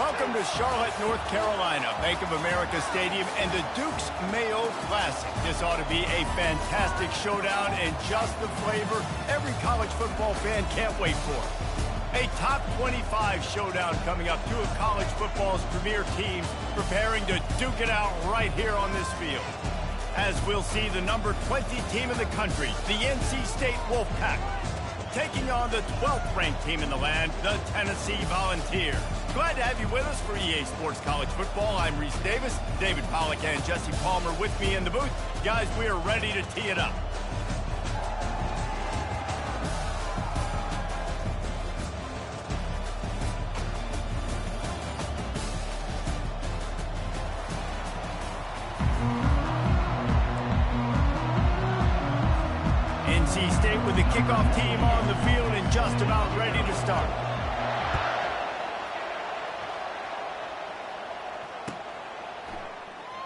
Welcome to Charlotte, North Carolina, Bank of America Stadium, and the Duke's Mayo Classic. This ought to be a fantastic showdown and just the flavor every college football fan can't wait for. A top 25 showdown coming up, two of college football's premier teams preparing to duke it out right here on this field. As we'll see the number 20 team in the country, the NC State Wolfpack, taking on the 12th ranked team in the land, the Tennessee Volunteers. Glad to have you with us for EA Sports College Football. I'm Reese Davis, David Pollack and Jesse Palmer with me in the booth. Guys, we are ready to tee it up. NC State with the kickoff team on the field and just about ready to start.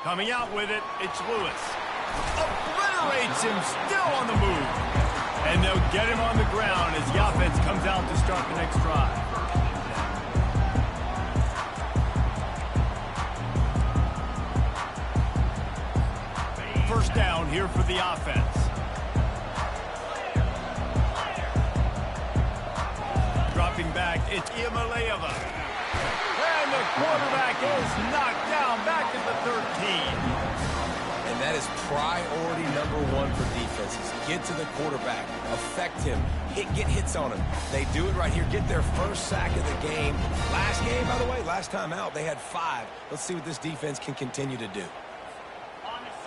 Coming out with it, it's Lewis. Obliterates him, still on the move. And they'll get him on the ground as the offense comes out to start the next drive. First down here for the offense. Dropping back, it's Iamaleava. And the quarterback is knocked down back at the 13. And that is priority number one for defenses. Get to the quarterback, affect him, get hits on him. They do it right here, get their first sack of the game. Last game, by the way, last time out, they had 5. Let's see what this defense can continue to do.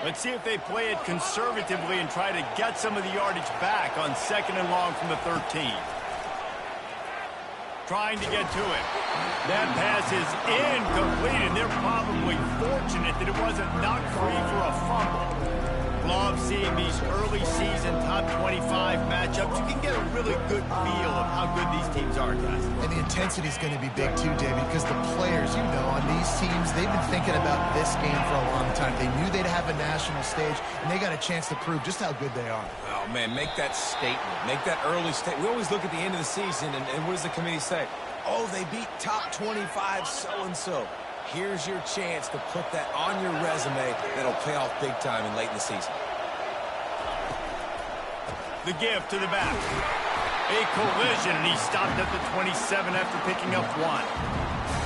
Let's see if they play it conservatively and try to get some of the yardage back on 2nd and long from the 13. Trying to get to it. That pass is incomplete, and they're probably fortunate that it wasn't knocked free for a fumble. Love seeing these early season top 25 matchups. You can get a really good feel of how good these teams are, guys. And the intensity is going to be big too, David, because the players, you know, on these teams, they've been thinking about this game for a long time. They knew they'd have a national stage, and they got a chance to prove just how good they are. Oh, man, make that statement. Make that early statement. We always look at the end of the season, and what does the committee say? Oh, they beat top 25 so-and-so. Here's your chance to put that on your resume that'll pay off big time and late in the season. The give to the back. A collision, and he stopped at the 27 after picking up 1.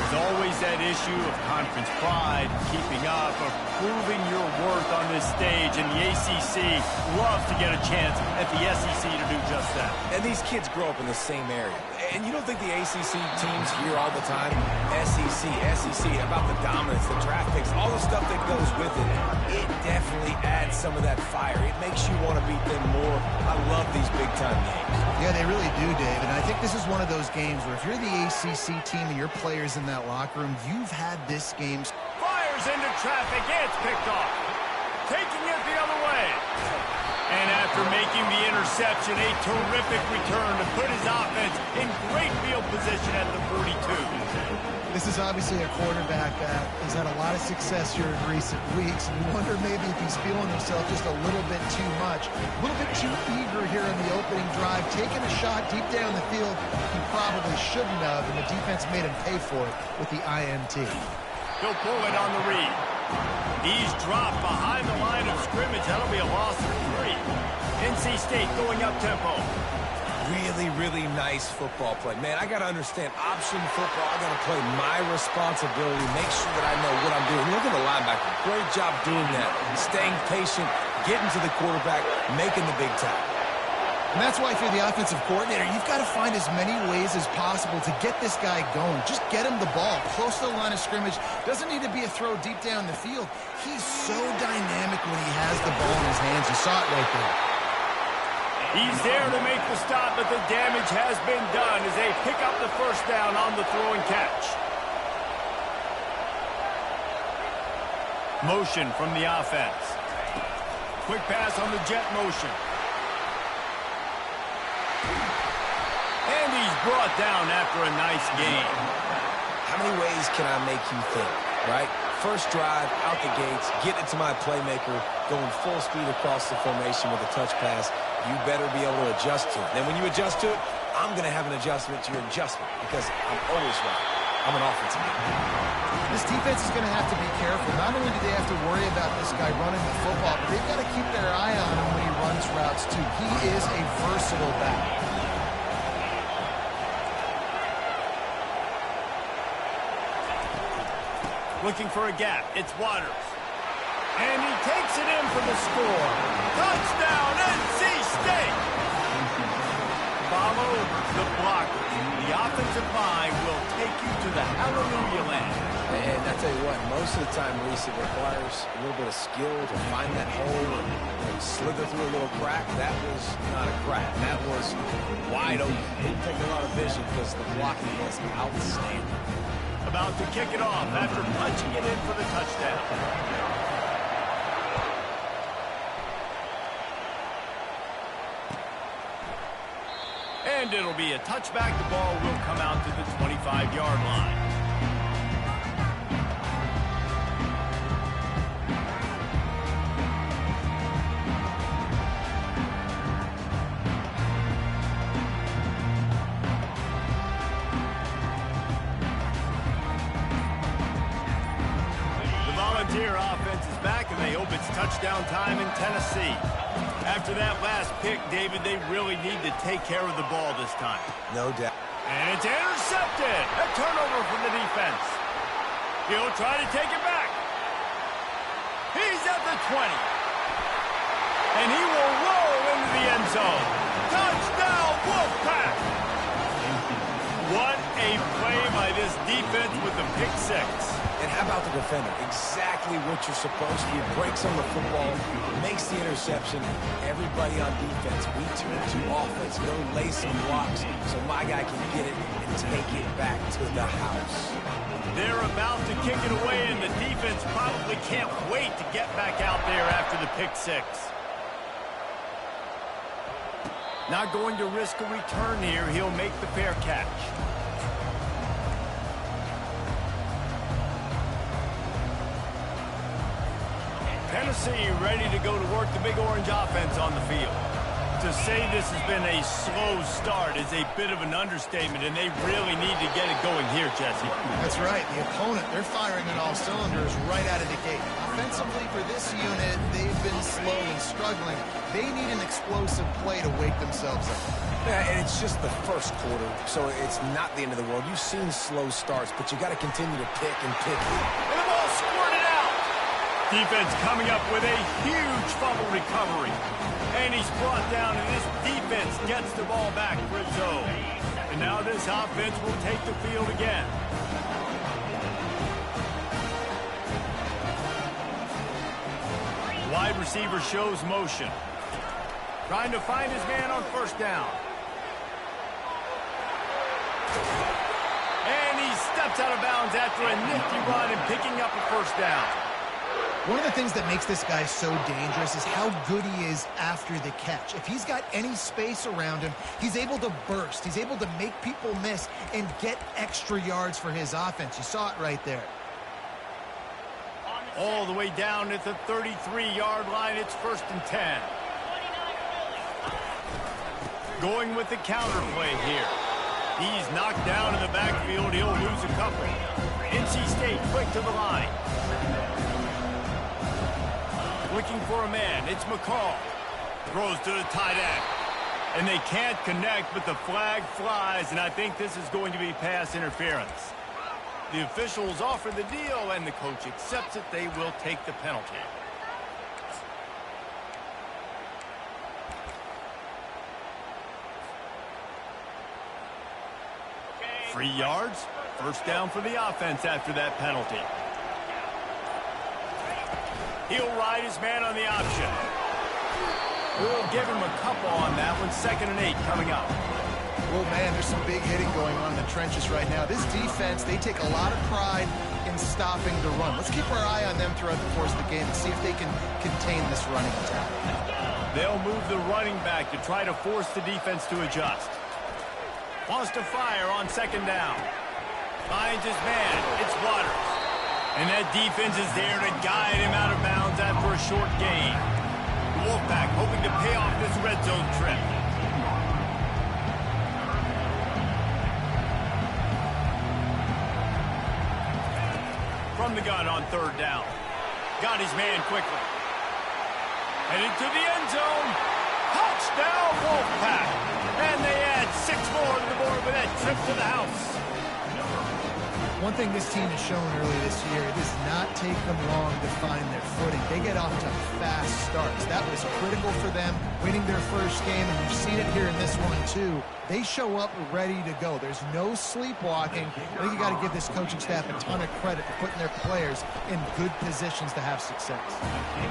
There's always that issue of conference pride, keeping up, of proving your worth on this stage, and the ACC loves to get a chance at the SEC to do just that. And these kids grow up in the same area. And you don't think the ACC teams hear all the time, SEC, about the dominance, the draft picks, all the stuff that goes with it. It definitely adds some of that fire. It makes you want to beat them more. I love these big-time games. Yeah, they really do, Dave. And I think this is one of those games where if you're the ACC team and your players in that locker room, you've had this game. Fires into traffic. It's picked off. Taking it the other way. And after making the interception, a terrific return to put his offense in great field position at the 42. This is obviously a quarterback that has had a lot of success here in recent weeks. And you wonder maybe if he's feeling himself just a little bit too much. A little bit too eager here in the opening drive. Taking a shot deep down the field he probably shouldn't have, and the defense made him pay for it with the INT. He'll pull it on the read. He's dropped behind the line of scrimmage. That'll be a loss of 3. NC State going up tempo. Really, really nice football play. Man, I got to understand option football. I got to play my responsibility, make sure that I know what I'm doing. Look at the linebacker. Great job doing that. Staying patient, getting to the quarterback, making the big tackle. And that's why if you're the offensive coordinator, you've got to find as many ways as possible to get this guy going. Just get him the ball close to the line of scrimmage. Doesn't need to be a throw deep down the field. He's so dynamic when he has the ball in his hands. You saw it right there. He's there to make the stop, but the damage has been done as they pick up the first down on the throw and catch. Motion from the offense. Quick pass on the jet motion. And he's brought down after a nice gain. How many ways can I make you think, right? First drive, out the gates, getting it to my playmaker, going full speed across the formation with a touch pass. You better be able to adjust to it. Then when you adjust to it, I'm going to have an adjustment to your adjustment because I'm always right. I'm an offensive guy. This defense is going to have to be careful. Not only do they have to worry about this guy running the football, but they've got to keep their eye on him when he runs routes too. He is a versatile back. Looking for a gap. It's Waters. And he takes it in for the score. Touchdown, NC State! Follow the blockers. The offensive line will take you to the hallelujah land. And I tell you what, most of the time, Reese, it requires a little bit of skill to find that hole and slither through a little crack. That was not a crack. That was wide open. It didn't take a lot of vision because the blocking was outstanding. About to kick it off after punching it in for the touchdown. And it'll be a touchback. The ball will come out to the 25-yard line. Volunteer offense is back, and they hope it's touchdown time in Tennessee. After that last pick, David, they really need to take care of the ball this time. No doubt. And it's intercepted. A turnover from the defense. He'll try to take it back. He's at the 20. And he will roll into the end zone. Touchdown, Wolfpack! What a play by this defense with the pick six. And how about the defender? Exactly what you're supposed to do. Breaks on the football, makes the interception. Everybody on defense, we turn to offense. Go lay some blocks so my guy can get it and take it back to the house. They're about to kick it away, and the defense probably can't wait to get back out there after the pick six. Not going to risk a return here. He'll make the fair catch. Tennessee ready to go to work the Big Orange offense on the field. To say this has been a slow start is a bit of an understatement, and they really need to get it going here, Jesse. That's right. The opponent, they're firing on all cylinders right out of the gate. Offensively for this unit, they've been slow and struggling. They need an explosive play to wake themselves up. Yeah, and it's just the first quarter, so it's not the end of the world. You've seen slow starts, but you got to continue to pick and pick. And the ball squirted out. Defense coming up with a huge fumble recovery. And he's brought down, and this defense gets the ball back for its own. And now this offense will take the field again. Wide receiver shows motion. Trying to find his man on first down. And he steps out of bounds after a nifty run and picking up a first down. One of the things that makes this guy so dangerous is how good he is after the catch. If he's got any space around him, he's able to burst. He's able to make people miss and get extra yards for his offense. You saw it right there. All the way down at the 33-yard line. It's 1st and 10. Going with the counter play here. He's knocked down in the backfield. He'll lose a couple. NC State quick to the line. Looking for a man. It's McCall. Throws to the tight end. And they can't connect, but the flag flies, and I think this is going to be pass interference. The officials offer the deal, and the coach accepts it. They will take the penalty. Okay. 3 yards. First down for the offense after that penalty. He'll ride his man on the option. We'll give him a couple on that one. 2nd and 8 coming up. Well, man, there's some big hitting going on in the trenches right now. This defense, they take a lot of pride in stopping the run. Let's keep our eye on them throughout the course of the game and see if they can contain this running attack. They'll move the running back to try to force the defense to adjust. Wants to fire on 2nd down. Finds his man. It's Waters. And that defense is there to guide him out of bounds after a short gain. The Wolfpack hoping to pay off this red zone trip. from the gun on third down. Got his man quickly. Headed to the end zone. Touchdown, Wolfpack. And they add 6 more to the board with that trip to the house. One thing this team has shown early this year, it does not take them long to find their footing. They get off to fast starts. That was critical for them, winning their first game, and you've seen it here in this one too. They show up ready to go. There's no sleepwalking. I think you got to give this coaching staff a ton of credit for putting their players in good positions to have success.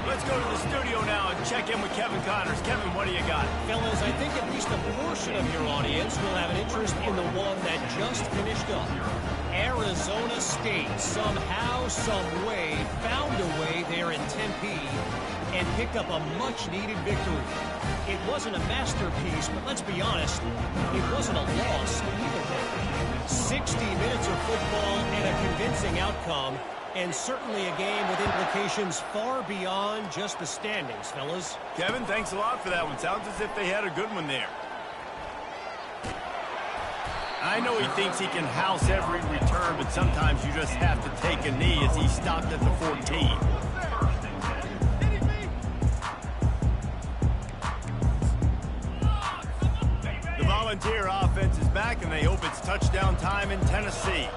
Let's go to the studio now and check in with Kevin Connors. Kevin, what do you got? Fellas, I think at least a portion of your audience will have an interest in the one that just finished up. Arizona State somehow, some way, found a way there in Tempe and picked up a much-needed victory. It wasn't a masterpiece, but let's be honest, it wasn't a loss either. 60 minutes of football and a convincing outcome, and certainly a game with implications far beyond just the standings, fellas. Kevin, thanks a lot for that one. Sounds as if they had a good one there. I know he thinks he can house every return, but sometimes you just have to take a knee as he stopped at the 14. The Volunteer offense is back, and they hope it's touchdown time in Tennessee.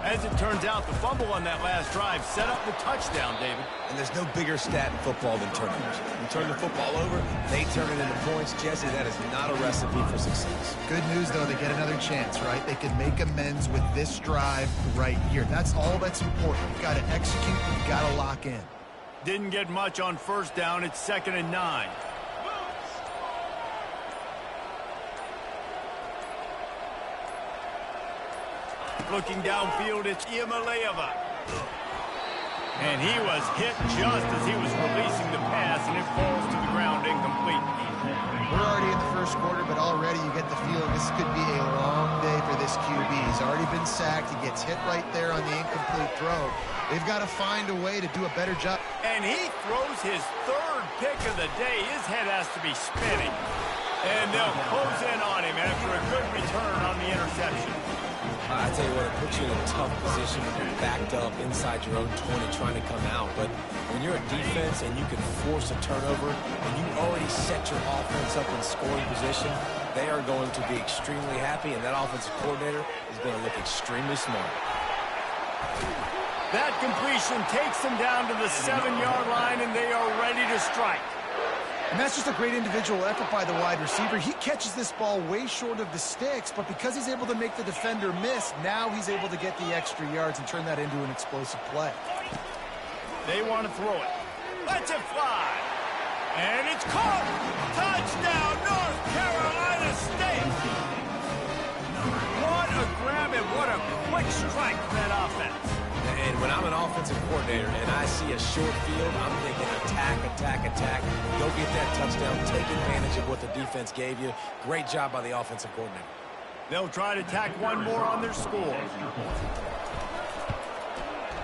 As it turns out, the fumble on that last drive set up the touchdown, David. And there's no bigger stat in football than turnovers. You turn the football over, they turn it into points. Jesse, that is not a recipe for success. Good news, though, they get another chance, right? They can make amends with this drive right here. That's all that's important. You've got to execute. You've got to lock in. Didn't get much on first down. It's 2nd and 9. Looking downfield, it's Iamaleava. And he was hit just as he was releasing the pass, and it falls to the ground incomplete. We're already in the first quarter, but already you get the feeling this could be a long day for this QB. He's already been sacked. He gets hit right there on the incomplete throw. They've got to find a way to do a better job. And he throws his 3rd pick of the day. His head has to be spinning. And they'll close in on him after a good return on the interception. I tell you what, it puts you in a tough position when you're backed up inside your own 20 trying to come out. But when you're a defense and you can force a turnover and you already set your offense up in scoring position, they are going to be extremely happy, and that offensive coordinator is going to look extremely smart. That completion takes them down to the 7-yard line, and they are ready to strike. And that's just a great individual effort by the wide receiver. He catches this ball way short of the sticks, but because he's able to make the defender miss, now he's able to get the extra yards and turn that into an explosive play. They want to throw it. Lets it fly. And it's caught. Touchdown, North Carolina State. What a grab and what a quick strike from that offense. And when I'm an offensive coordinator and I see a short field, I'm thinking attack, attack, attack. Go get that touchdown. Take advantage of what the defense gave you. Great job by the offensive coordinator. They'll try to tack one more on their score.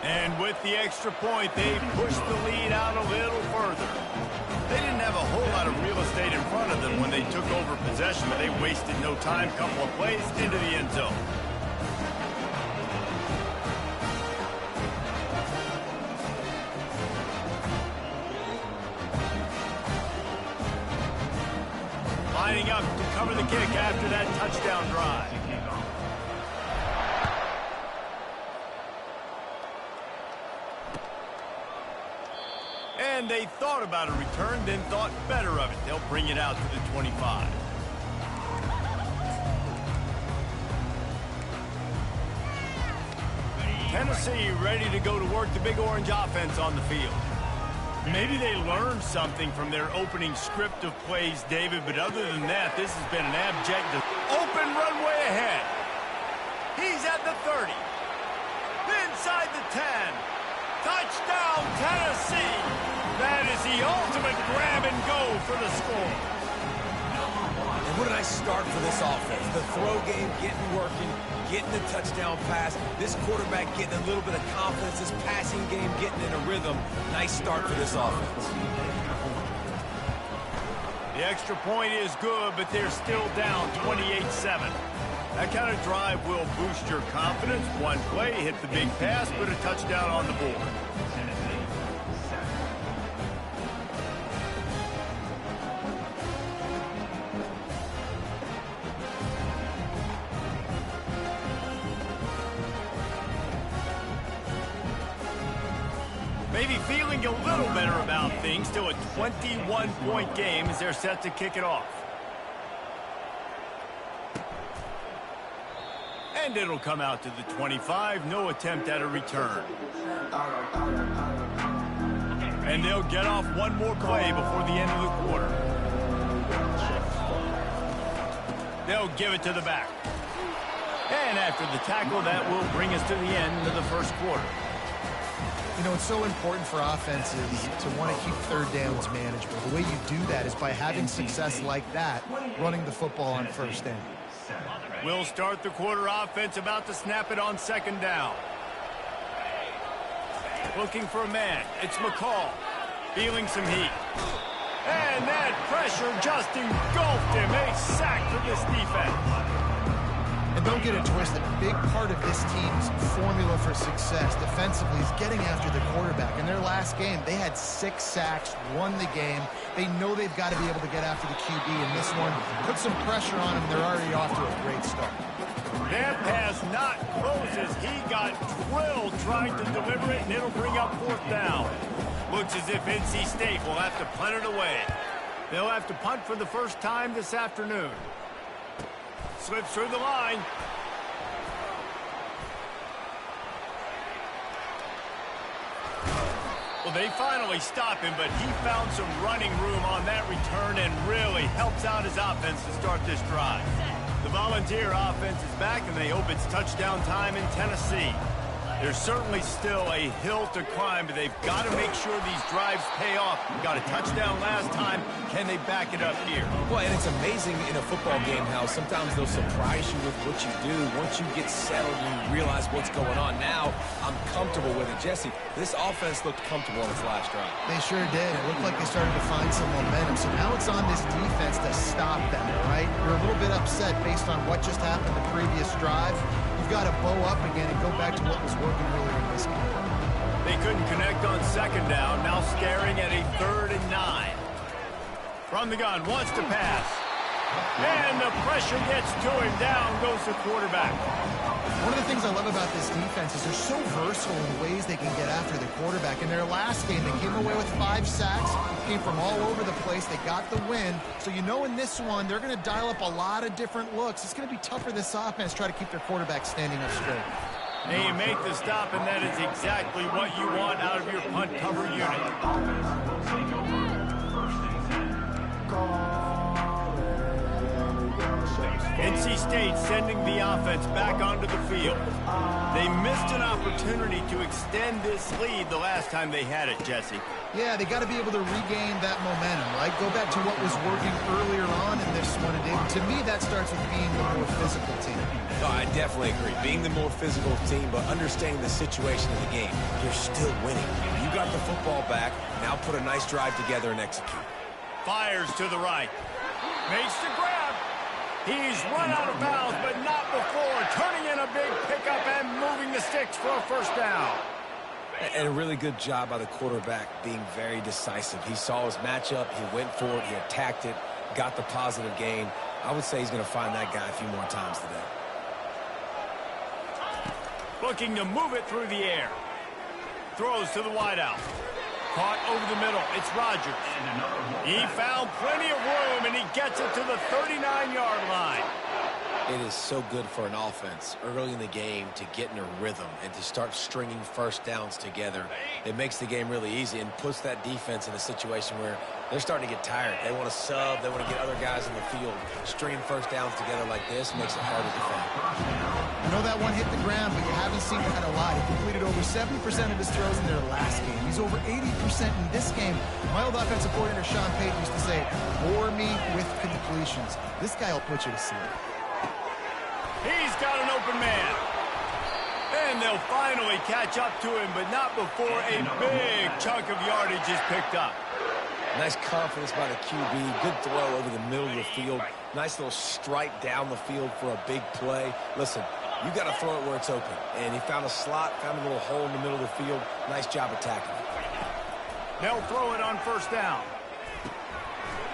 And with the extra point, they push the lead out a little further. They didn't have a whole lot of real estate in front of them when they took over possession, but they wasted no time. Couple of plays into the end zone. Lining up to cover the kick after that touchdown drive. And they thought about a return, then thought better of it. They'll bring it out to the 25. Tennessee ready to go to work the Big Orange offense on the field. Maybe they learned something from their opening script of plays, David, but other than that, this has been an abject open runway ahead. He's at the 30. Inside the 10. Touchdown, Tennessee. That is the ultimate grab and go for the score. And what a nice start for this offense. The throw game getting working, getting the touchdown pass. This quarterback getting a little bit of confidence. This passing game getting in a rhythm. Nice start for this offense. The extra point is good, but they're still down 28-7. That kind of drive will boost your confidence. One play, hit the big pass, put a touchdown on the board. Maybe feeling a little better about things. Still a 21-point game as they're set to kick it off. And it'll come out to the 25. No attempt at a return. And they'll get off one more play before the end of the quarter. They'll give it to the back. And after the tackle, that will bring us to the end of the first quarter. You know, it's so important for offenses to want to keep third downs manageable. The way you do that is by having success like that, running the football on first down. We'll start the quarter offense, about to snap it on second down. Looking for a man. It's McCall. Feeling some heat. And that pressure just engulfed him. A sack for this defense. And don't get it twisted. A big part of this team's formula for success defensively is getting after the quarterback. In their last game, they had 6 sacks, won the game. They know they've got to be able to get after the QB. And this one, put some pressure on him. They're already off to a great start. That pass not close as he got drilled trying to deliver it, and it'll bring up fourth down. Looks as if NC State will have to punt it away. They'll have to punt for the first time this afternoon. Slips through the line. Well, they finally stop him, but he found some running room on that return and really helps out his offense to start this drive. The Volunteer offense is back, and they hope it's touchdown time in Tennessee. There's certainly still a hill to climb, but they've got to make sure these drives pay off. Got a touchdown last time. Can they back it up here? Well, and it's amazing in a football game how sometimes they'll surprise you with what you do. Once you get settled, you realize what's going on. Now, I'm comfortable with it. Jesse, this offense looked comfortable on its last drive. They sure did. It looked like they started to find some momentum. So now it's on this defense to stop them, right? You're a little bit upset based on what just happened the previous drive. You've got to bow up again and go back to what was working earlier in this game. They couldn't connect on second down. Now staring at a 3rd and 9. From the gun, wants to pass. And the pressure gets to him. Down goes the quarterback. One of the things I love about this defense is they're so versatile in the ways they can get after the quarterback. In their last game, they came away with 5 sacks, came from all over the place. They got the win. So you know in this one, they're going to dial up a lot of different looks. It's going to be tough for this offense to try to keep their quarterback standing up straight. And you make the stop, and that is exactly what you want out of your punt cover unit. NC State sending the offense back onto the field. They missed an opportunity to extend this lead the last time they had it, Jesse. Yeah, they got to be able to regain that momentum, right? Go back to what was working earlier on in this one. And David, to me, that starts with being the more physical team. No, I definitely agree. Being the more physical team, but understanding the situation of the game. You're still winning. You got the football back. Now put a nice drive together and execute. Fires to the right. Makes the grab. He's run out of bounds, but not before. Turning in a big pickup and moving the sticks for a first down. And a really good job by the quarterback being very decisive. He saw his matchup. He went for it. He attacked it. Got the positive gain. I would say he's going to find that guy a few more times today. Looking to move it through the air. Throws to the wideout. Caught over the middle. It's Rodgers. He found plenty of room, and he gets it to the 39-yard line. It is so good for an offense early in the game to get in a rhythm and to start stringing first downs together. It makes the game really easy and puts that defense in a situation where they're starting to get tired. They want to sub. They want to get other guys in the field. Stringing first downs together like this makes it hard to defend. I know that one hit the ground, but you haven't seen that a lot. He completed over 70% of his throws in their last game. He's over 80% in this game. My old offensive coordinator, Sean Payton, used to say, bore me with completions. This guy will put you to sleep. He's got an open man. And they'll finally catch up to him, but not before a big chunk of yardage is picked up. Nice confidence by the QB. Good throw over the middle of the field. Nice little strike down the field for a big play. Listen, you got to throw it where it's open. And he found a slot, found a little hole in the middle of the field. Nice job attacking it. They'll throw it on first down.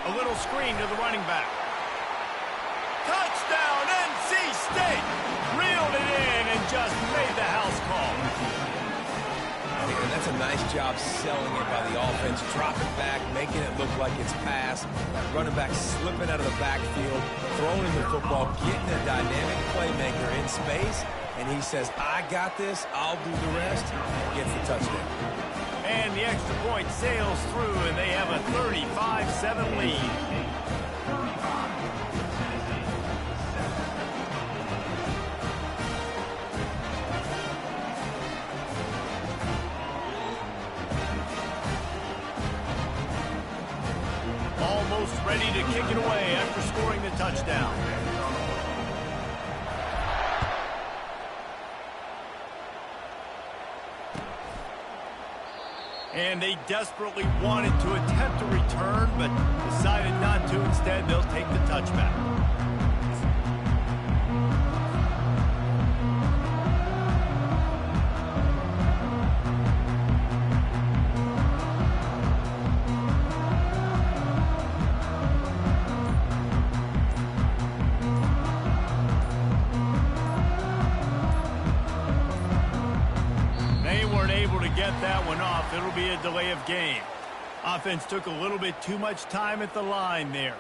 A little screen to the running back. Touchdown, NC State! Reeled it in and just made the house call. And that's a nice job selling it by the offense. Dropping back, making it look like it's pass. Running back slipping out of the backfield, throwing the football, getting a dynamic playmaker in space. And he says, I got this, I'll do the rest. Gets the touchdown. And the extra point sails through, and they have a 35-7 lead. Almost ready to kick it away after scoring the touchdown. And they desperately wanted to attempt a return, but decided not to. Instead, they'll take the touchback. Get that one off. It'll be a delay of game. Offense took a little bit too much time at the line there.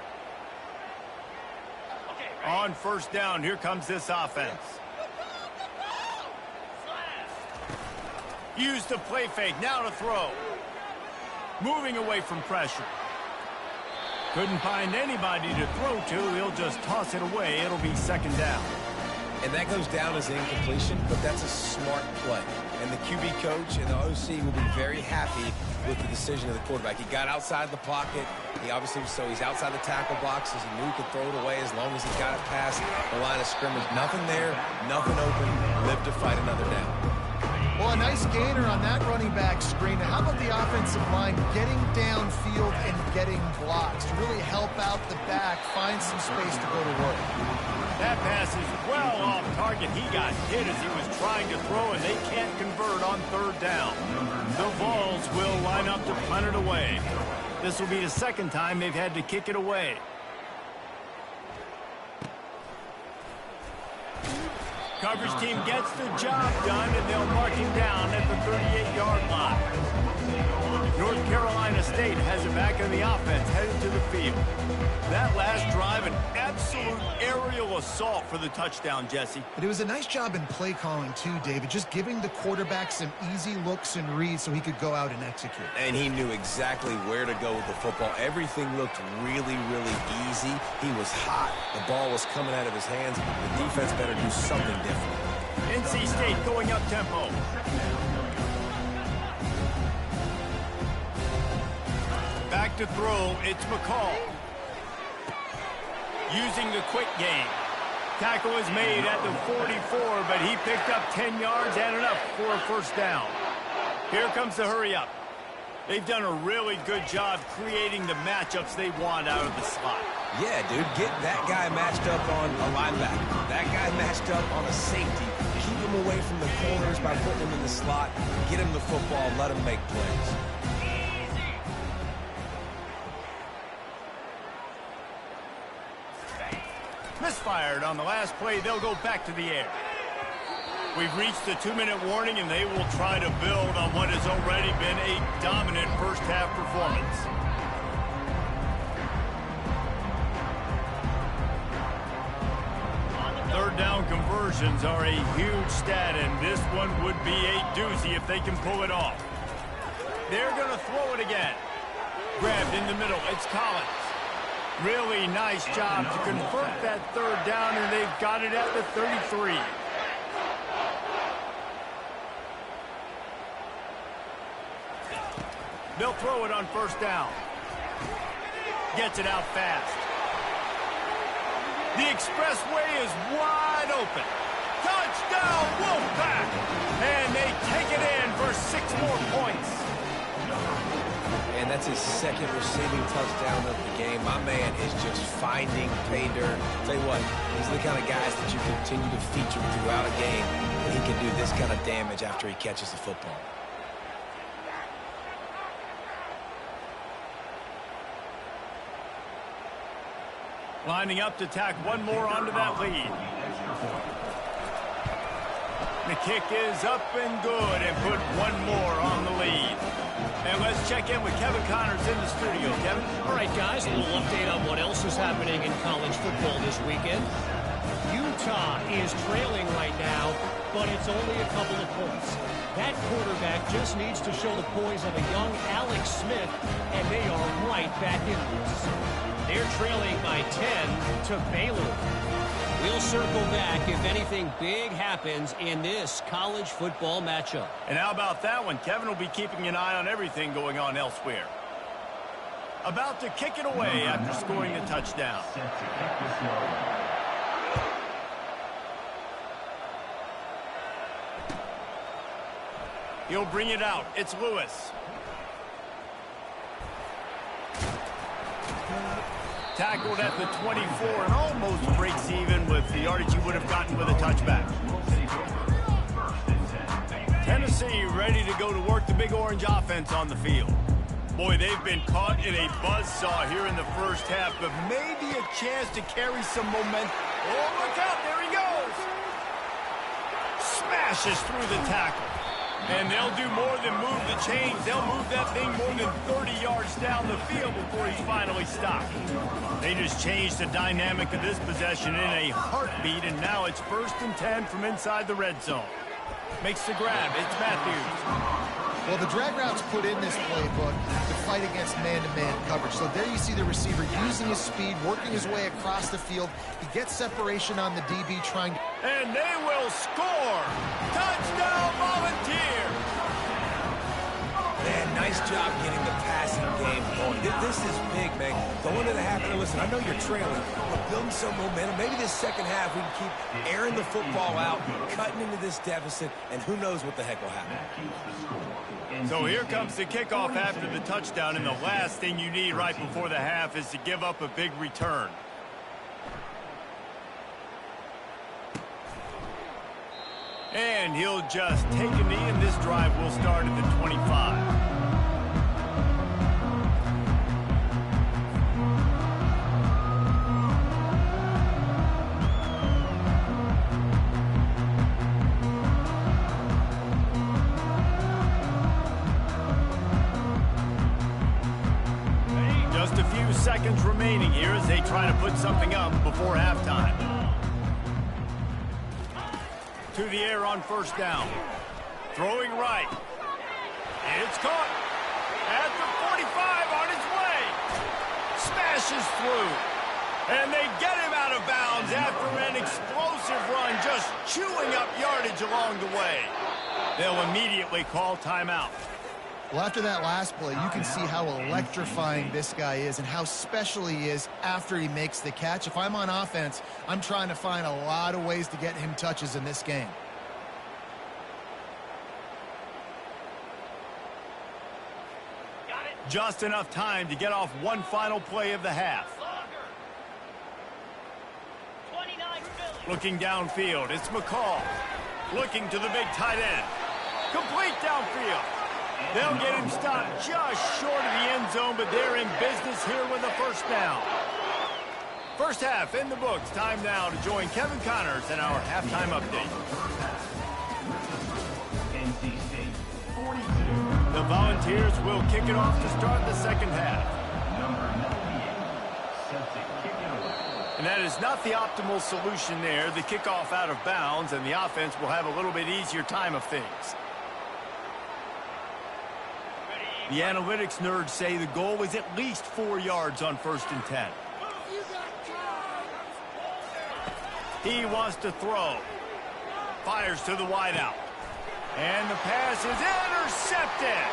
On first down, here comes this offense. Use the play fake, now to throw. Moving away from pressure. Couldn't find anybody to throw to. He'll just toss it away. It'll be second down. And that goes down as incompletion, but that's a smart play. And the QB coach and the OC will be very happy with the decision of the quarterback. He got outside the pocket. He's outside the tackle boxes. He knew he could throw it away as long as he got it past the line of scrimmage. Nothing there, nothing open. Live to fight another down. Well, a nice gainer on that running back screen. How about the offensive line getting downfield and getting blocks to really help out the back, find some space to go to work? That pass is well off target. He got hit as he was trying to throw, and they can't convert on third down. The Vols will line up to punt it away. This will be the second time they've had to kick it away. Coverage team gets the job done, and they'll mark him down at the 38-yard line. North Carolina State has it back in the offense, headed to the field. That last drive, an absolute aerial assault for the touchdown, Jesse. But it was a nice job in play calling, too, David, just giving the quarterback some easy looks and reads so he could go out and execute. And he knew exactly where to go with the football. Everything looked really, really easy. He was hot. The ball was coming out of his hands. The defense better do something different. NC State going up tempo. Back to throw, it's McCall. Using the quick game. Tackle is made at the 44, but he picked up 10 yards and enough for a first down. Here comes the hurry up. They've done a really good job creating the matchups they want out of the slot. Yeah, dude, get that guy matched up on a linebacker. That guy matched up on a safety. Keep him away from the corners by putting him in the slot. Get him the football, let him make plays. Misfired on the last play. They'll go back to the air. We've reached the 2-minute warning, and they will try to build on what has already been a dominant first-half performance. Third down conversions are a huge stat, and this one would be a doozy if they can pull it off. They're going to throw it again. Grabbed in the middle. It's Collins. Really nice job to convert that third down, and they've got it at the 33. They'll throw it on first down. Gets it out fast. The expressway is wide open. Touchdown, Wolfpack! And they take it in for 6 more points. And man. That's his second receiving touchdown of the game. My man is just finding pay dirt. Tell you what, these are the kind of guys that you continue to feature throughout a game, and he can do this kind of damage after he catches the football. Lining up to tack one more onto that lead. The kick is up and good and put one more on the lead. And let's check in with Kevin Connors in the studio. Kevin? All right, guys, a little update on what else is happening in college football this weekend. Utah is trailing right now, but it's only a couple of points. That quarterback just needs to show the poise of a young Alex Smith, and they are right back in this. They're trailing by 10 to Baylor. We'll circle back if anything big happens in this college football matchup. And how about that one? Kevin will be keeping an eye on everything going on elsewhere. About to kick it away after scoring the touchdown. He'll bring it out. It's Lewis. Tackled at the 24 and almost breaks even with the yardage he would have gotten with a touchback. Tennessee ready to go to work the Big Orange offense on the field. Boy, they've been caught in a buzzsaw here in the first half, but maybe a chance to carry some momentum. Oh, look out, there he goes! Smashes through the tackle. And they'll do more than move the chains. They'll move that thing more than 30 yards down the field before he's finally stopped. They just changed the dynamic of this possession in a heartbeat, and now it's 1st and 10 from inside the red zone. Makes the grab. It's Matthews. Well, the drag routes put in this playbook to fight against man-to-man coverage. So there you see the receiver using his speed, working his way across the field. He gets separation on the DB trying to... And they will score! Touchdown, Volunteers! Man, nice job getting the passing game going. This is big, man. Going to the half, and listen, I know you're trailing, but building some momentum. Maybe this second half we can keep airing the football out, cutting into this deficit, and who knows what the heck will happen. So here comes the kickoff after the touchdown, and the last thing you need right before the half is to give up a big return. And he'll just take a knee, and this drive will start at the 25. Just a few seconds remaining here as they try to put something up before halftime. To the air on 1st down. Throwing right. It's caught. At the 45 on his way. Smashes through. And they get him out of bounds after an explosive run, just chewing up yardage along the way. They'll immediately call timeout. Well, after that last play, you can see how electrifying this guy is and how special he is after he makes the catch. If I'm on offense, I'm trying to find a lot of ways to get him touches in this game. Just enough time to get off one final play of the half. Looking downfield, it's McCall. Looking to the big tight end. Complete downfield. They'll get him stopped just short of the end zone, but they're in business here with a 1st down. First half in the books. Time now to join Kevin Connors in our halftime update. The Volunteers will kick it off to start the second half. And that is not the optimal solution there. The kickoff out of bounds, and the offense will have a little bit easier time of things. The analytics nerds say the goal is at least 4 yards on 1st and 10. He wants to throw. Fires to the wideout. And the pass is intercepted.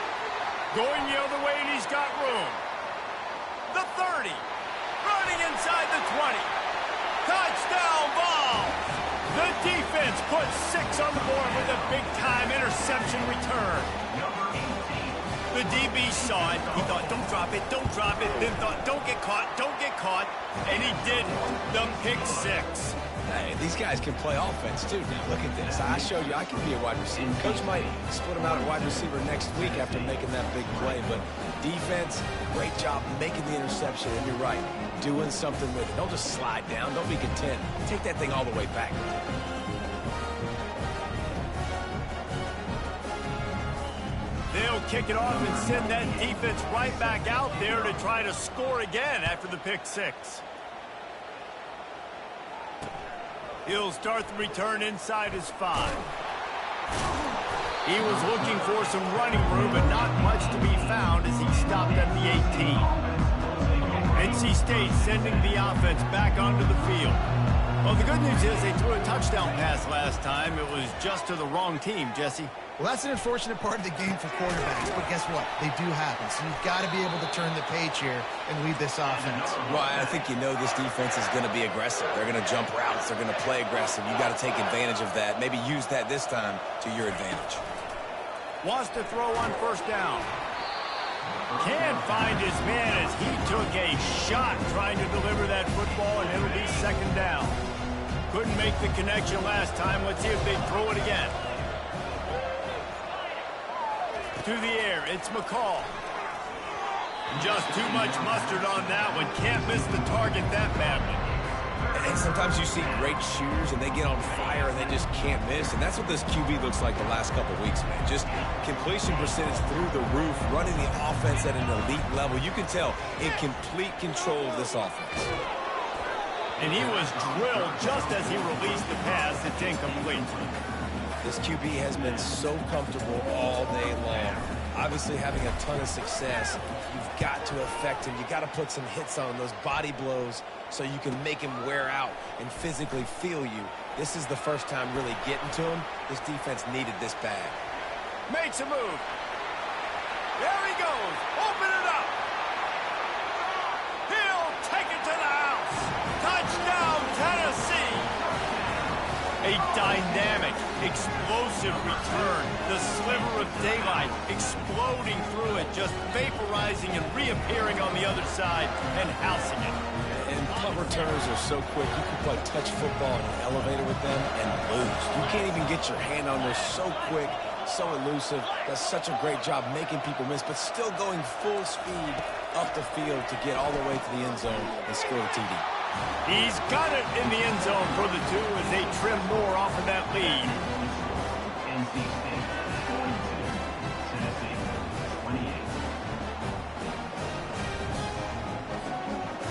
Going the other way, and he's got room. The 30. Running inside the 20. Touchdown ball. The defense puts 6 on the board with a big-time interception return. The DB saw it. He thought, don't drop it, don't drop it. Then thought, don't get caught, don't get caught. And he didn't. The pick six. Hey, these guys can play offense, too. Now, look at this. I showed you I can be a wide receiver. Coach might split him out at wide receiver next week after making that big play. But defense, great job making the interception. And you're right, doing something with it. Don't just slide down. Don't be content. Take that thing all the way back. They'll kick it off and send that defense right back out there to try to score again after the pick six. He'll start the return inside his 5. He was looking for some running room, but not much to be found as he stopped at the 18. NC State sending the offense back onto the field. Well, the good news is they threw a touchdown pass last time. It was just to the wrong team, Jesse. Well, that's an unfortunate part of the game for quarterbacks, but guess what? They do happen, so you've got to be able to turn the page here and lead this offense. Well, I think you know this defense is going to be aggressive. They're going to jump routes. They're going to play aggressive. You got to take advantage of that. Maybe use that this time to your advantage. Wants to throw on first down. Can't find his man as he took a shot trying to deliver that football, and it'll be second down. Couldn't make the connection last time. Let's see if they throw it again. To the air, it's McCall. Just too much mustard on that one. Can't miss the target that badly. And sometimes you see great shooters and they get on fire and they just can't miss. And that's what this QB looks like the last couple weeks, man. Just completion percentage through the roof, running the offense at an elite level. You can tell in complete control of this offense. And he was drilled just as he released the pass. It's incomplete. This QB has been so comfortable all day long. Obviously having a ton of success. You've got to affect him. You got to put some hits on him, those body blows, so you can make him wear out and physically feel you. This is the first time really getting to him. This defense needed this bad. Makes a move. There he goes. Open it up. He'll take it to the house. Touchdown, Tennessee. A dynamic, explosive return. The sliver of daylight exploding through it, just vaporizing and reappearing on the other side and housing it. And punt returners are so quick. You can play touch football in an elevator with them and lose. You can't even get your hand on them. They're so quick, so elusive. Does such a great job making people miss, but still going full speed up the field to get all the way to the end zone and score a TD. He's got it in the end zone for the 2 as they trim more off of that lead.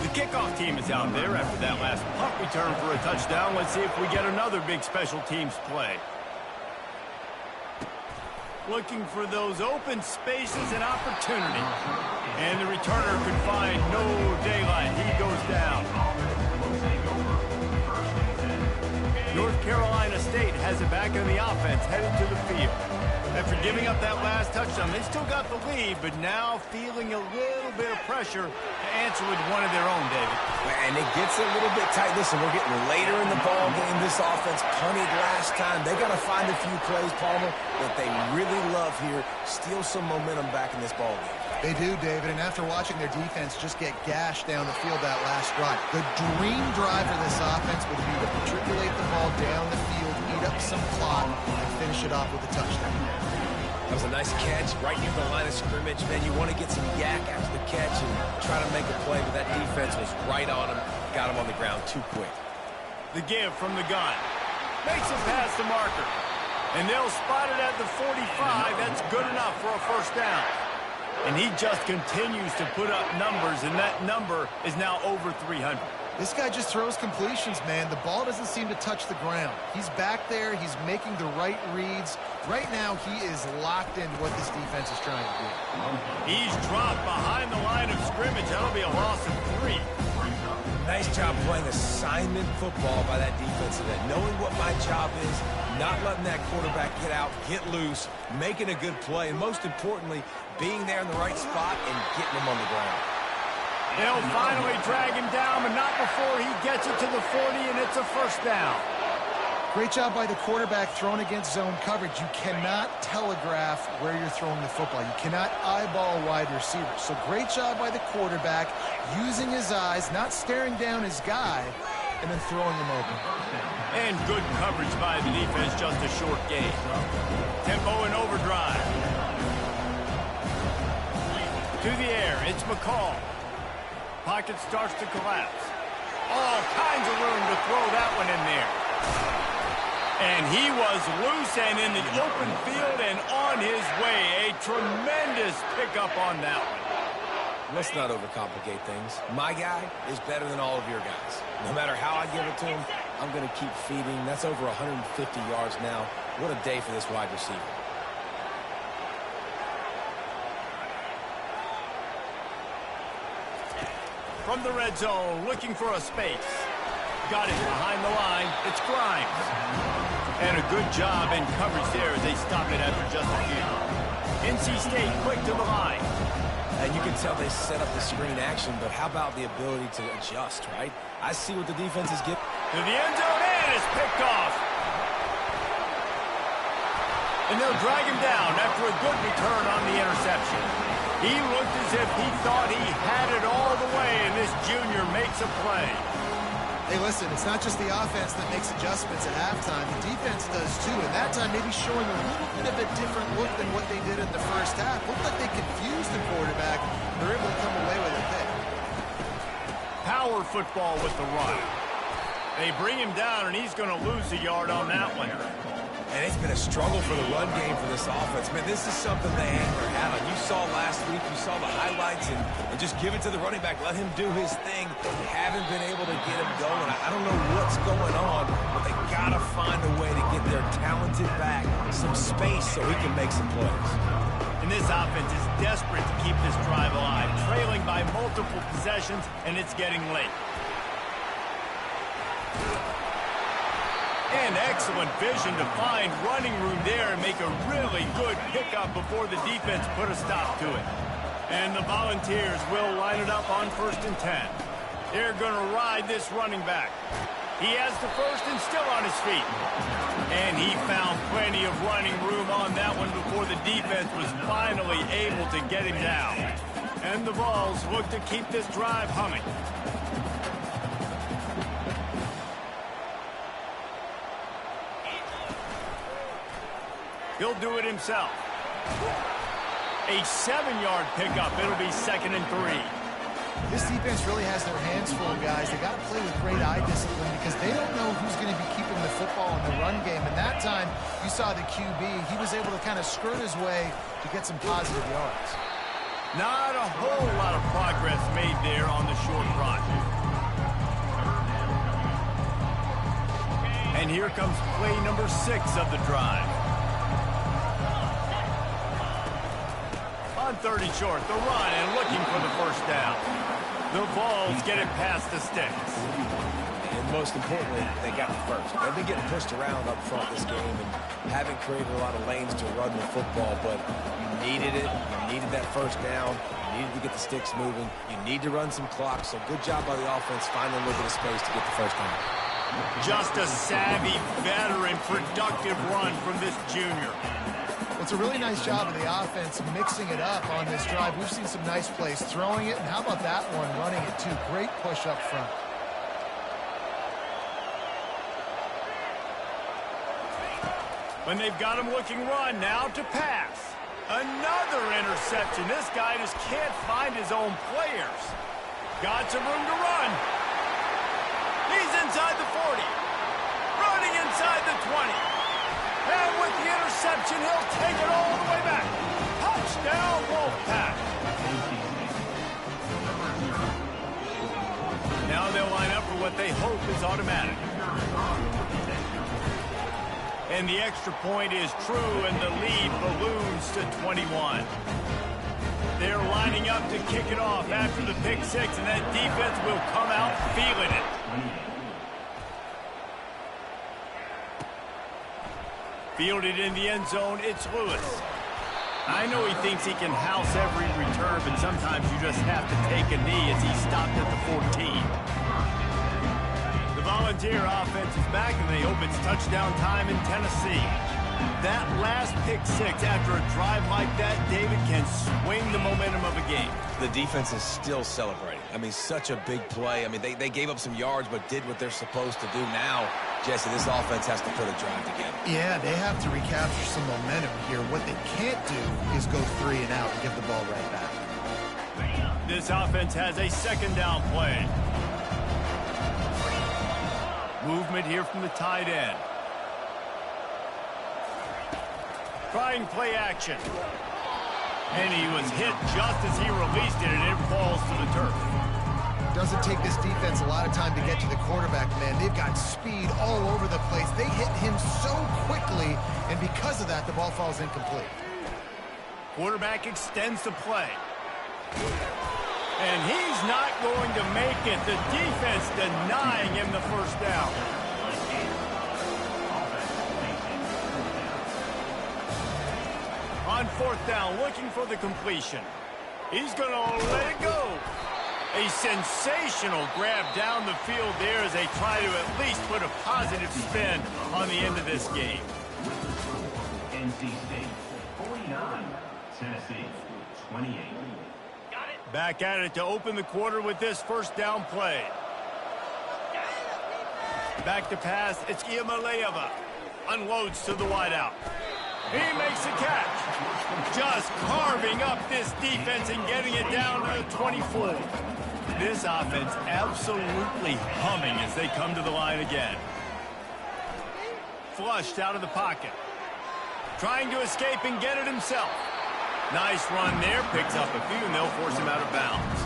The kickoff team is out there after that last punt return for a touchdown. Let's see if we get another big special teams play. Looking for those open spaces and opportunity. And the returner could find no daylight. He goes down. North Carolina State has it back in the offense, headed to the field. After giving up that last touchdown, they still got the lead, but now feeling a little bit of pressure to answer with one of their own, David. And it gets a little bit tight. Listen, we're getting later in the ball game. This offense punted last time. They got to find a few plays, Palmer, that they really love here. Steal some momentum back in this ball game. They do, David, and after watching their defense just get gashed down the field that last drive, the dream drive for this offense would be to matriculate the ball down the field, eat up some clock, and finish it off with a touchdown. That was a nice catch right near the line of scrimmage. Man, you want to get some yak after the catch and try to make a play, but that defense was right on him. Got him on the ground too quick. The give from the gun. Makes it past the marker. And they'll spot it at the 45. That's good enough for a first down. And he just continues to put up numbers, and that number is now over 300. This guy just throws completions, man. The ball doesn't seem to touch the ground. He's back there. He's making the right reads. Right now, he is locked into what this defense is trying to do. He's dropped behind the line of scrimmage. That'll be a loss of 3. Nice job playing assignment football by that defensive end. Knowing what my job is, not letting that quarterback get out, get loose, making a good play, and most importantly, being there in the right spot and getting him on the ground. They'll finally drag him down, but not before he gets it to the 40, and it's a first down. Great job by the quarterback throwing against zone coverage. You cannot telegraph where you're throwing the football. You cannot eyeball wide receivers. So great job by the quarterback using his eyes, not staring down his guy, and then throwing him open. And good coverage by the defense, just a short gain. Tempo and overdrive. To the air, it's McCall. Pocket starts to collapse. All kinds of room to throw that one in there. And he was loose and in the open field and on his way. A tremendous pickup on that one. Let's not overcomplicate things. My guy is better than all of your guys. No matter how I give it to him, I'm going to keep feeding. That's over 150 yards now. What a day for this wide receiver. From the red zone, looking for a space. Got it behind the line. It's Grimes. And a good job in coverage there as they stopped it after just a few. NC State quick to the line. And you can tell they set up the screen action, but how about the ability to adjust, right? I see what the defense is getting. To the end zone, and it's picked off. And they'll drag him down after a good return on the interception. He looked as if he thought he had it all the way, and this junior makes a play. Hey, listen, it's not just the offense that makes adjustments at halftime. The defense does too, and that time maybe showing a little bit of a different look than what they did in the first half. Looked like they confused the quarterback. They're able to come away with a pick. Power football with the run. They bring him down, and he's going to lose a yard on that one. And it's been a struggle for the run game for this offense. Man, this is something they hang their hat on. You saw last week, you saw the highlights, and just give it to the running back. Let him do his thing. They haven't been able to get him going. I don't know what's going on, but they got to find a way to get their talented back some space so he can make some plays. And this offense is desperate to keep this drive alive, trailing by multiple possessions, and it's getting late. And excellent vision to find running room there and make a really good pickup before the defense put a stop to it. And the Volunteers will line it up on 1st and 10. They're going to ride this running back. He has the first and still on his feet. And he found plenty of running room on that one before the defense was finally able to get him down. And the Vols look to keep this drive humming. He'll do it himself. A 7-yard pickup. It'll be 2nd and 3. This defense really has their hands full, guys. They got to play with great eye discipline because they don't know who's going to be keeping the football in the run game. And that time, you saw the QB. He was able to kind of skirt his way to get some positive yards. Not a whole lot of progress made there on the short run. And here comes play number 6 of the drive. On 30 short, the run and looking for the first down. The Vols get it past the sticks. And most importantly, they got the first. They've been getting pushed around up front this game and haven't created a lot of lanes to run the football, but you needed it. You needed that first down. You needed to get the sticks moving. You need to run some clock, so good job by the offense finding a little bit of space to get the first down. Just a savvy, veteran, productive run from this junior. It's a really nice job of the offense mixing it up on this drive. We've seen some nice plays throwing it, and how about that one running it too? Great push up front. When they've got him looking run, now to pass. Another interception. This guy just can't find his own players. Got some room to run. He's inside the 40. Running inside the 20. And with the interception, he'll take it all the way back. Touchdown, Wolfpack. Now they'll line up for what they hope is automatic. And the extra point is true, and the lead balloons to 21. They're lining up to kick it off after the pick 6, and that defense will come out feeling it. Fielded in the end zone, it's Lewis. I know he thinks he can house every return, but sometimes you just have to take a knee as he stopped at the 14. The Volunteer offense is back, and they hope it's touchdown time in Tennessee. That last pick six after a drive like that, David, can swing the momentum of a game. The defense is still celebrating. I mean, such a big play. I mean, they gave up some yards but did what they're supposed to do. Now, Jesse, this offense has to put a drive together. Yeah, they have to recapture some momentum here. What they can't do is go 3 and out and give the ball right back. This offense has a second down play. Movement here from the tight end. Trying play action. And he was hit just as he released it, and it falls to the turf. Doesn't take this defense a lot of time to get to the quarterback, man. They've got speed all over the place. They hit him so quickly, and because of that, the ball falls incomplete. Quarterback extends the play. And he's not going to make it. The defense denying him the first down. On fourth down, looking for the completion. He's going to let it go. A sensational grab down the field there as they try to at least put a positive spin on the end of this game. NC State 49, Tennessee 28. Back at it to open the quarter with this first down play. Back to pass, it's Iamaleava. Unloads to the wideout. He makes a catch. Just carving up this defense and getting it down to the 24. This offense absolutely humming as they come to the line again. Flushed out of the pocket. Trying to escape and get it himself. Nice run there. Picks up a few, and they'll force him out of bounds.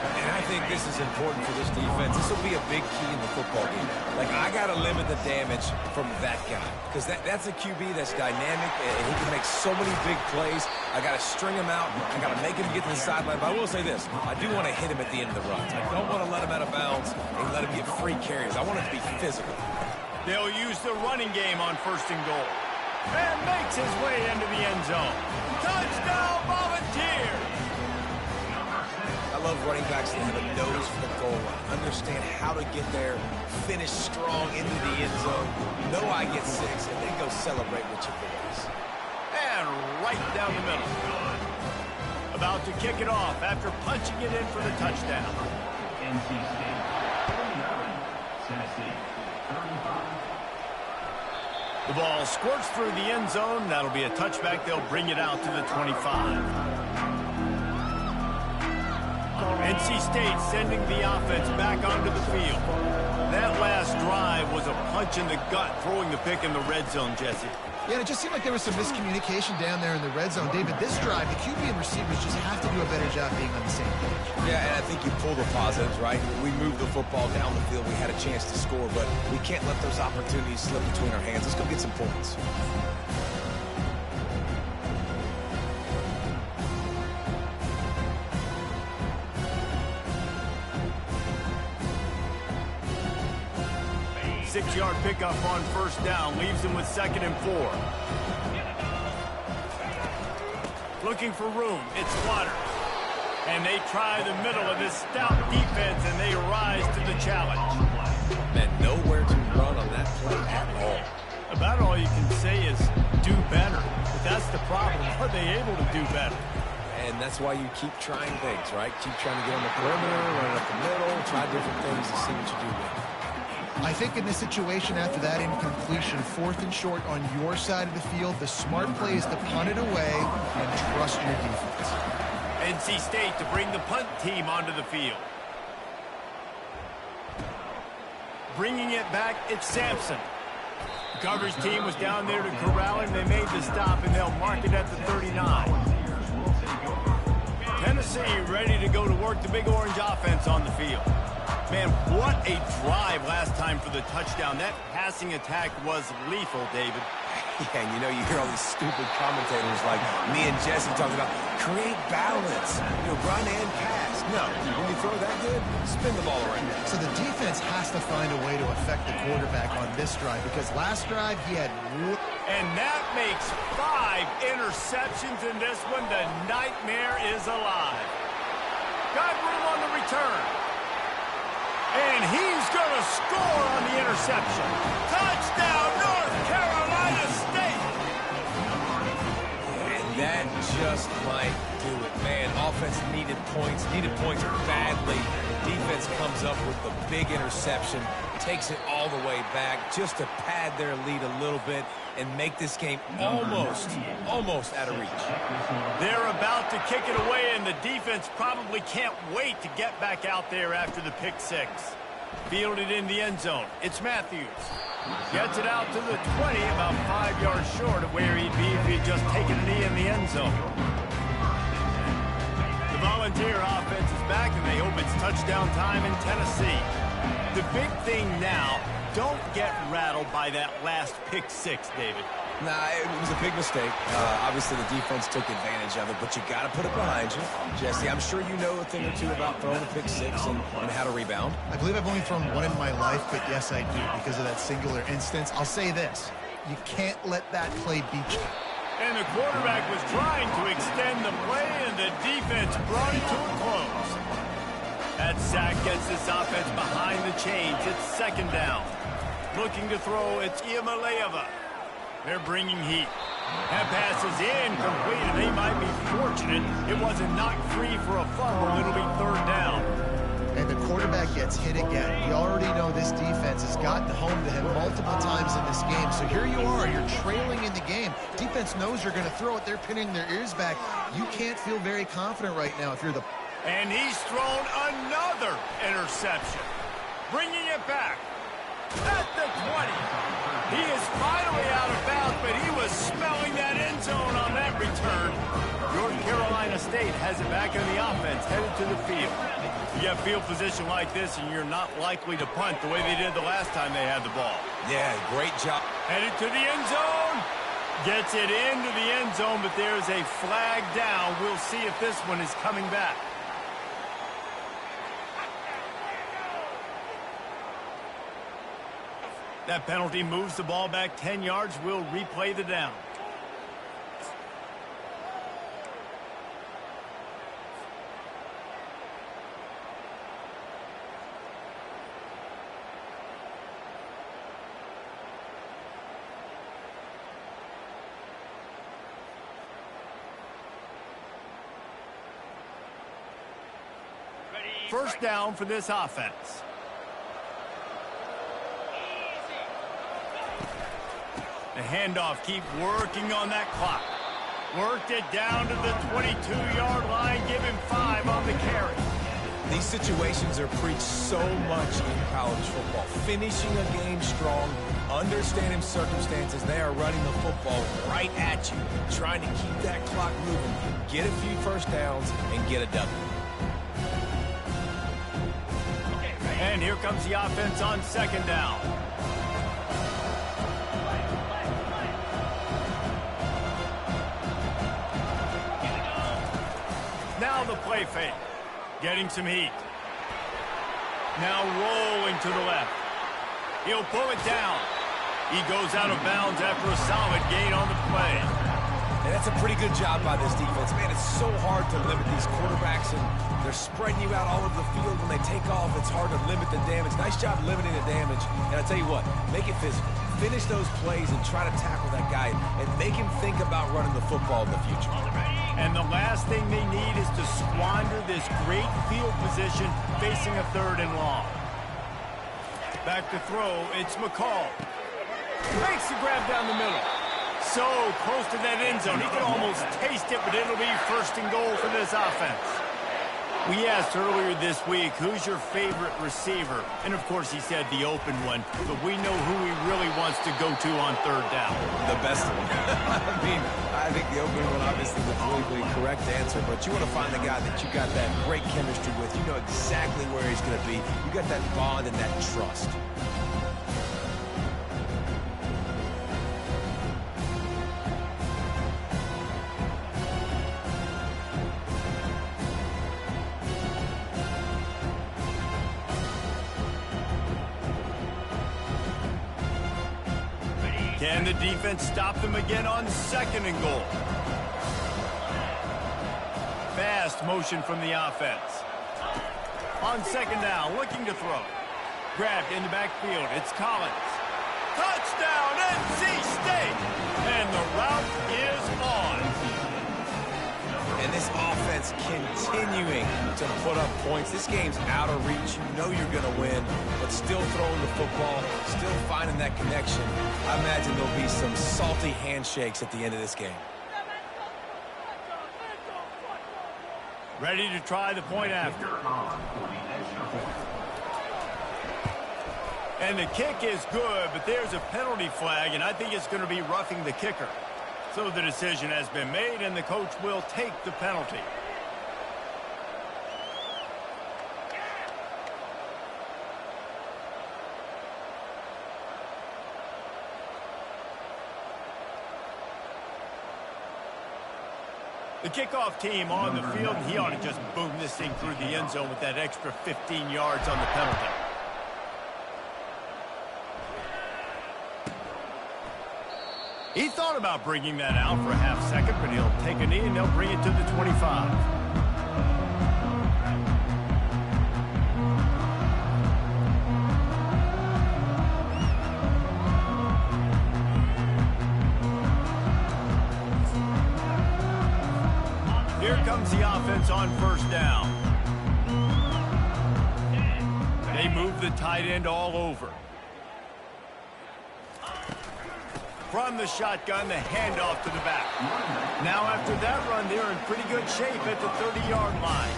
And I think this is important for this defense. This will be a big key in the football game. Like, I got to limit the damage from that guy. Because that's a QB that's dynamic, and he can make so many big plays. I got to string him out. I got to make him get to the sideline. But I will say this. I do want to hit him at the end of the runs. I don't want to let him out of bounds and let him get free carries. I want it to be physical. They'll use the running game on first and goal. And makes his way into the end zone. Touchdown, Volunteers! I love running backs that have a nose for the goal line. Understand how to get there, finish strong into the end zone, know I get 6, and then go celebrate with your boys. And right down the middle. About to kick it off after punching it in for the touchdown. NC State 49, Tennessee 35. The ball squirts through the end zone. That'll be a touchback. They'll bring it out to the 25. NC State sending the offense back onto the field. That last drive was a punch in the gut, throwing the pick in the red zone, Jesse. Yeah, and it just seemed like there was some miscommunication down there in the red zone. David, this drive, the QB and receivers just have to do a better job being on the same page. Yeah, and I think you pull the positives, right? We moved the football down the field. We had a chance to score, but we can't let those opportunities slip between our hands. Let's go get some points. Six-yard pickup on first down leaves him with 2nd and 4. Looking for room. It's Waters. And they try the middle of this stout defense, and they rise to the challenge. Man, nowhere to run on that play at all. About all you can say is do better. But that's the problem. Are they able to do better? And that's why you keep trying things, right? Keep trying to get on the perimeter, run up the middle, try different things to see what you do with it. I think in this situation, after that incompletion, 4th and short on your side of the field, the smart play is to punt it away and trust your defense. NC State to bring the punt team onto the field. Bringing it back, it's Sampson. The coverage team was down there to corral him. They made the stop, and they'll mark it at the 39. Tennessee ready to go to work. The Big Orange offense on the field. Man, what a drive last time for the touchdown. That passing attack was lethal, David. Yeah, and you know, you hear all these stupid commentators like me and Jesse talking about create balance, run and pass. No, when you throw that good, spin the ball around. So the defense has to find a way to affect the quarterback on this drive, because last drive he had... And that makes 5 interceptions in this one. The nightmare is alive. Got room on the return. And he's going to score on the interception. Touchdown, North Carolina State! And that just might do it, man. Offense needed points badly. Defense comes up with the big interception, takes it all the way back just to pad their lead a little bit and make this game almost out of reach. They're about to kick it away, and the defense probably can't wait to get back out there after the pick six. Fielded in the end zone. It's Matthews. Gets it out to the 20, about 5 yards short of where he'd be if he'd just taken a knee in the end zone. The Volunteer offense is back, and they hope it's touchdown time in Tennessee. The big thing now, don't get rattled by that last pick six, David. Nah, it was a big mistake. Obviously, the defense took advantage of it, but you got to put it behind you. Jesse, I'm sure you know a thing or two about throwing a pick six and how to rebound. I believe I've only thrown one in my life, but yes, I do, because of that singular instance. I'll say this. You can't let that play beat you. And the quarterback was trying to extend the play, and the defense brought it to a close. That sack gets this offense behind the chains. It's second down. Looking to throw, it's Iamaleava. They're bringing heat. That pass is incomplete, and they might be fortunate it wasn't knocked free for a fumble. It'll be third down. And the quarterback gets hit again. We already know this defense has gotten home to him multiple times in this game. So here you are, you're trailing in the game. Defense knows you're going to throw it. They're pinning their ears back. You can't feel very confident right now if you're the... And he's thrown another interception. Bringing it back at the 20. He is finally out of bounds, but he was smelling that end zone on that return. North Carolina State has it back in the offense, headed to the field. You have field position like this, and you're not likely to punt the way they did the last time they had the ball. Yeah, great job. Headed to the end zone. Gets it into the end zone, but there's a flag down. We'll see if this one is coming back. That penalty moves the ball back 10 yards. We'll replay the down. First down for this offense. The handoff, keep working on that clock. Worked it down to the 22-yard line. Give him 5 on the carry. These situations are preached so much in college football. Finishing a game strong, understanding circumstances. They are running the football right at you, trying to keep that clock moving, get a few first downs, and get a W. And here comes the offense on second down. Now the play fake. Getting some heat. Now rolling to the left. He'll pull it down. He goes out of bounds after a solid gain on the play. And that's a pretty good job by this defense. Man, it's so hard to limit these quarterbacks, and they're spreading you out all over the field. When they take off, it's hard to limit the damage. Nice job limiting the damage. And I tell you what, make it physical. Finish those plays and try to tackle that guy and make him think about running the football in the future. And the last thing they need is to squander this great field position facing a third and long. Back to throw, it's McCall. Makes the grab down the middle. So close to that end zone. He can almost taste it, but it'll be first and goal for this offense. We asked earlier this week, who's your favorite receiver? And, of course, he said the open one. But we know who he really wants to go to on third down. The best one. I think the open one, obviously, the politically correct answer. But you want to find the guy that you got that great chemistry with. You know exactly where he's going to be. You got that bond and that trust. Can the defense stop them again on second and goal? Fast motion from the offense. On second down, looking to throw. Grabbed in the backfield. It's Collins. Touchdown, NC State! And the route is on. And this offense continuing to put up points. This game's out of reach. You know you're going to win, but still throwing the football, still finding that connection. I imagine there'll be some salty handshakes at the end of this game. Ready to try the point after. And the kick is good, but there's a penalty flag, and I think it's going to be roughing the kicker. So the decision has been made, and the coach will take the penalty. The kickoff team on the field, and he ought to just boom this thing through the end zone with that extra 15 yards on the penalty. He thought about bringing that out for a half second, but he'll take a knee and they'll bring it to the 25. Here comes the offense on first down. They move the tight end all over. From the shotgun, the handoff to the back. Now after that run, they're in pretty good shape at the 30-yard line.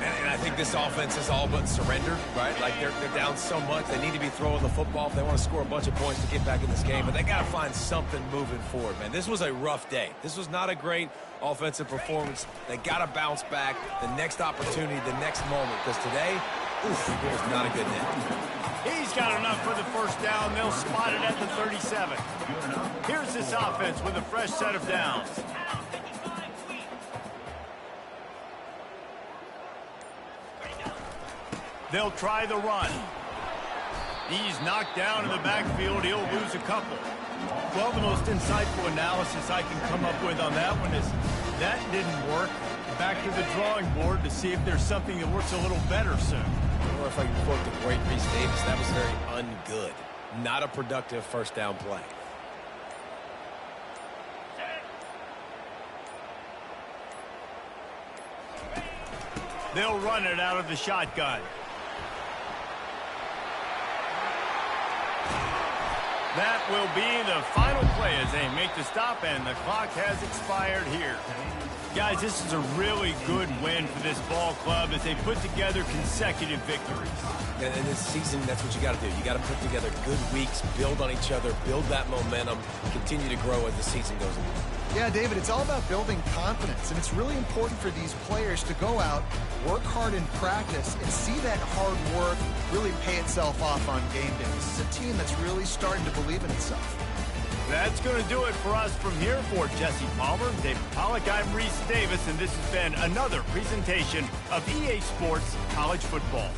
And I think this offense is all but surrendered, right? Like they're down so much, they need to be throwing the football if they want to score a bunch of points to get back in this game. But they got to find something moving forward, man. This was a rough day. This was not a great offensive performance. They got to bounce back. The next opportunity, the next moment. Because today, oof, it was not a good day. He's got enough for the first down. They'll spot it at the 37. Here's this offense with a fresh set of downs. They'll try the run. He's knocked down in the backfield. He'll lose a couple. Well, the most insightful analysis I can come up with on that one is that didn't work. Back to the drawing board to see if there's something that works a little better soon. Or if I can quote the great Reese Davis, that was very ungood. Not a productive first down play. They'll run it out of the shotgun. That will be the final play as they make the stop, and the clock has expired here. Guys, this is a really good win for this ball club as they put together consecutive victories. And in this season, that's what you got to do. You got to put together good weeks, build on each other, build that momentum, continue to grow as the season goes on. Yeah, David, it's all about building confidence, and it's really important for these players to go out, work hard in practice, and see that hard work really pay itself off on game day. This is a team that's really starting to believe in itself. That's going to do it for us from here. For Jesse Palmer, David Pollack, I'm Reese Davis, and this has been another presentation of EA Sports College Football.